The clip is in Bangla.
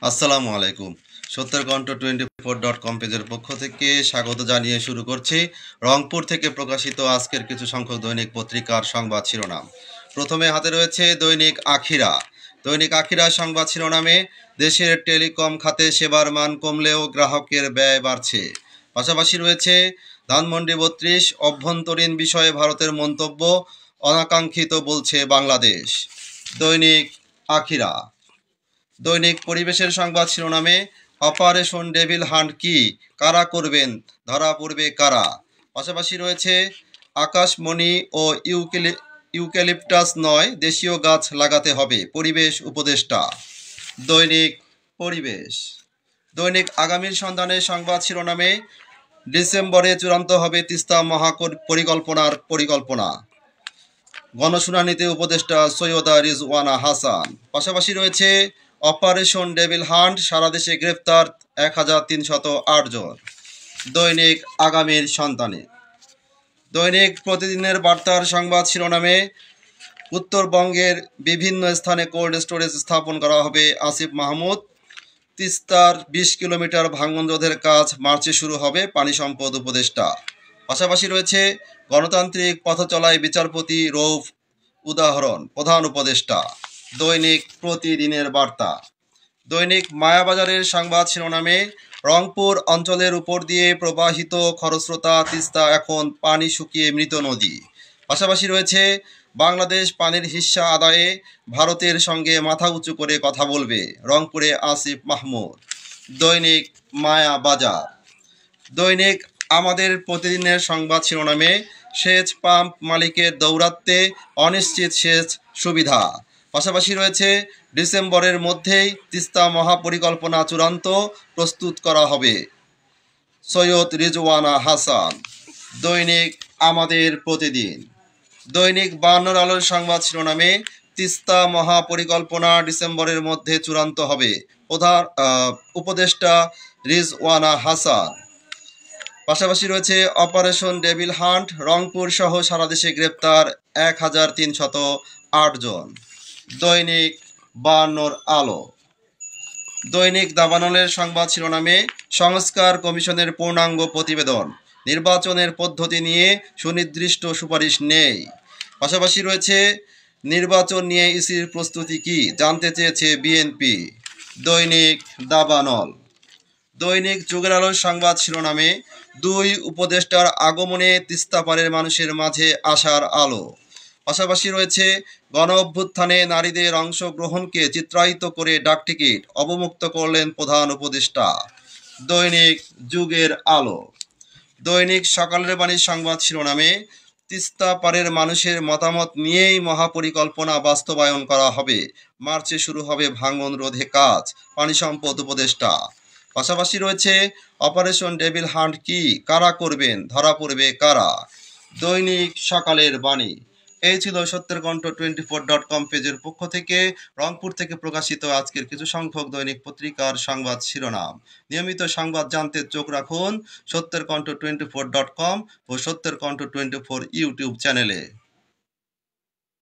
আসসালামু আলাইকুম। সত্যের কণ্ঠ 24.com পেজের পক্ষ থেকে স্বাগত জানিয়ে শুরু করছি রংপুর থেকে প্রকাশিত আজকের কিছু সংখ্যক দৈনিক পত্রিকার সংবাদ শিরোনাম। প্রথমে হাতে রয়েছে দৈনিক আখিরা। দৈনিক আখিরা সংবাদ শিরোনামে দেশের টেলিকম খাতে সেবার মান কমলেও গ্রাহকের ব্যয় বাড়ছে। পাশাপাশি রয়েছে ধানমন্ডি 32 অভ্যন্তরীণ বিষয়ে ভারতের মন্তব্য অনাকাঙ্ক্ষিত বলছে বাংলাদেশ। দৈনিক আখিরা। দৈনিক পরিবেশের সংবাদ শিরোনামে অপারেশন ডেভিল হান্ট কি, কারা করবেন, ধরা পড়বে কারা। পাশাপাশি রয়েছে আকাশমণি ও ইউক্যালিপটাস নয়, দেশীয় গাছ লাগাতে হবে, পরিবেশ উপদেষ্টা। দৈনিক পরিবেশ। দৈনিক আগামীর সন্ধানের সংবাদ শিরোনামে ডিসেম্বরে চূড়ান্ত হবে তিস্তা পরিকল্পনা। গণশুনানিতে উপদেষ্টা সৈয়দা রিজওয়ানা হাসান। পাশাপাশি রয়েছে অপারেশন ডেভিল হান্ট, সারা দেশে গ্রেফতার 1308 জন। দৈনিক আগামীর সন্তানে। দৈনিক প্রতিদিনের বার্তার সংবাদ শিরোনামে উত্তরবঙ্গের বিভিন্ন স্থানে কোল্ড স্টোরেজ স্থাপন করা হবে, আসিফ মাহমুদ। তিস্তার 20 কিলোমিটার ভাঙন রোধের কাজ মার্চে শুরু হবে, পানি সম্পদ উপদেষ্টা। পাশাপাশি রয়েছে গণতান্ত্রিক পথচলায় বিচারপতি রৌফ উদাহরণ, প্রধান উপদেষ্টা। দৈনিক প্রতিদিনের বার্তা। দৈনিক মায়াবাজারের সংবাদ শিরোনামে রংপুর অঞ্চলের উপর দিয়ে প্রবাহিত খরস্রোতা তিস্তা এখন পানি শুকিয়ে মৃত নদী। পাশাপাশি রয়েছে বাংলাদেশ পানির হিস্সা আদায়ে ভারতের সঙ্গে মাথা উঁচু করে কথা বলবে, রংপুরে আসিফ মাহমুদ। দৈনিক মায়াবাজার। দৈনিক আমাদের প্রতিদিনের সংবাদ শিরোনামে সেচ পাম্প মালিকের দৌরাত্ম্যে অনিশ্চিত সেচ সুবিধা। পাশাপাশি রয়েছে ডিসেম্বরের মধ্যেই তিস্তা মহাপরিকল্পনা চূড়ান্ত প্রস্তুত করা হবে, সৈয়দ রিজওয়ানা হাসান। দৈনিক আমাদের প্রতিদিন। দৈনিক 52 আলোর সংবাদ শিরোনামে তিস্তা মহাপরিকল্পনা ডিসেম্বরের মধ্যে চূড়ান্ত হবে, প্রধান উপদেষ্টা রিজওয়ানা হাসান। পাশাপাশি রয়েছে অপারেশন ডেভিল হান্ট, রংপুর সহ সারা দেশে গ্রেপ্তার 1308 জন। দৈনিক 52 আলো। দৈনিক দাবানলের সংবাদ শিরোনামে সংস্কার কমিশনের পূর্ণাঙ্গ প্রতিবেদন, নির্বাচনের পদ্ধতি নিয়ে সুনির্দিষ্ট সুপারিশ নেই। পাশাপাশি রয়েছে নির্বাচন নিয়ে ইসির প্রস্তুতি কি, জানতে চেয়েছে বিএনপি। দৈনিক দাবানল। দৈনিক যুগের আলোর সংবাদ শিরোনামে 2 উপদেষ্টার আগমনে তিস্তাপাড়ের মানুষের মাঝে আশার আলো। পাশাপাশি রয়েছে গণ অভ্যুত্থানে নারীদের অংশগ্রহণকে চিত্রায়িত করে ডাকটিকিট অবমুক্ত করলেন প্রধান উপদেষ্টা। দৈনিক যুগের আলো। দৈনিক সকালের বাণীর সংবাদ শিরোনামে তিস্তা পাড়ের মানুষের মতামত নিয়েই মহাপরিকল্পনা বাস্তবায়ন করা হবে, মার্চে শুরু হবে ভাঙন রোধে কাজ, পানি সম্পদ উপদেষ্টা। পাশাপাশি রয়েছে অপারেশন ডেভিল হান্ট কি, কারা করবেন, ধরা পড়বে কারা। দৈনিক সকালের বাণী। এই ছিল সত্যের কণ্ঠ 24.com পেজের পক্ষ থেকে রংপুর থেকে প্রকাশিত আজকের কিছু সংখ্যক দৈনিক পত্রিকার সংবাদ শিরোনাম। নিয়মিত সংবাদ জানতে চোখ রাখুন সত্যের কণ্ঠ 24.com ও সত্যের কণ্ঠ 24 ইউটিউব চ্যানেলে।